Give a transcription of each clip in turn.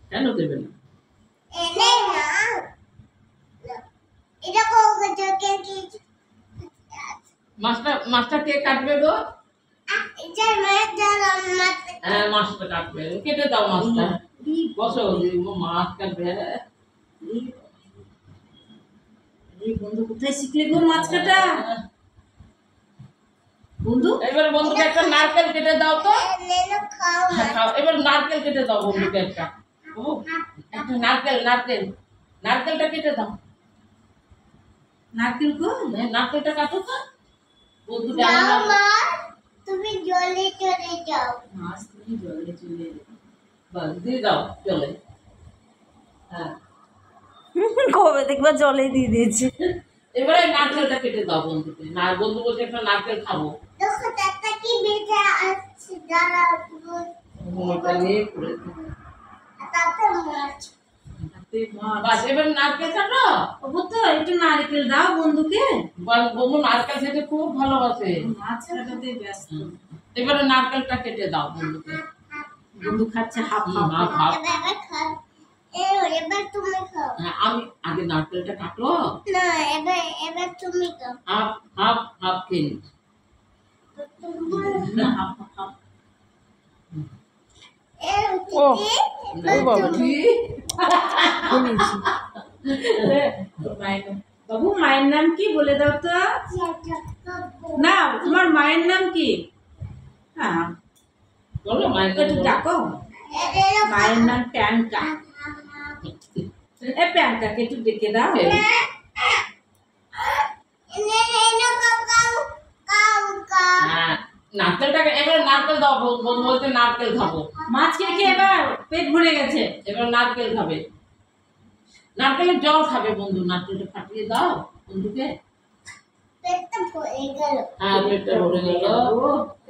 কেন দেবে না? মাছটা কে কাটবে গো? হ্যাঁ, মাছটা কাটবে। কেটে দাও মাছটা। বসো, মাছ কাটবে। বন্ধু কোথায় শিখলে গো মাছ কাটা? বন্ধু এবার বন্ধুকে একটা নারকেল কেটে দাও তো। খাও, এবার নারকেল কেটে দাও বন্ধুকে একটা। একটা নারকেলটা কেটে দাও। নারকেল গো, নারকেলটা কাটো তো। বন্ধু তুমি জলে চলে যাও। মাছ তুমি জলে চলে বাস দিয়ে দাও চলে। হ্যাঁ, কবে দেখবা জলে দিয়ে দিয়েছে। এবারে নারকেলটা কেটে দাও বন্ধুকে। না, বন্ধু বলছে একটা নারকেল খাবো। দেখো তাতে কি বেঁচে আছে যারা ওটা নিয়ে করে তাতে মাছ। বাস, এবার নারকেল কাটো। ও তো একটু নারকেল দাও বন্ধুকে। বন্ধু নারকেল খেতে খুব ভালোবাসে। মাছ কাটাতে ব্যস্ত। এবারে নারকেলটা কেটে দাও বন্ধুকে। বন্ধু খাচ্ছে হাফ হাফ। Half half. এবার খাও। এবার তুমি খাও। আমি আগে নারকেলটা কাটো। না, এবার তুমি খাও। হাফ হাফ হাফ খেয়ে নিচ্ছি। Half half. ও বাবু মায়ের নাম কি বলে দাও তো? না, তোমার মায়ের নাম কি? হ্যাঁ, বলো মায়ের একটু ডাকো। মায়ের নাম প্যানকা। প্যানকাকে একটু ডেকে দাও। হ্যাঁ, নারকেলটাকে এবার নারকেল দাও। বন্ধু বলতে নারকেল খাবো। মাছ খেয়ে খেয়ে এবার পেট ভরে গেছে। এবার নারকেল খাবে। নারকেলের জল খাবে বন্ধু। নারকেলটা ফাটিয়ে দাও বন্ধুকে। পেটটা ভরে গেল। হ্যাঁ, পেটটা ভরে গেল।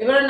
এবারে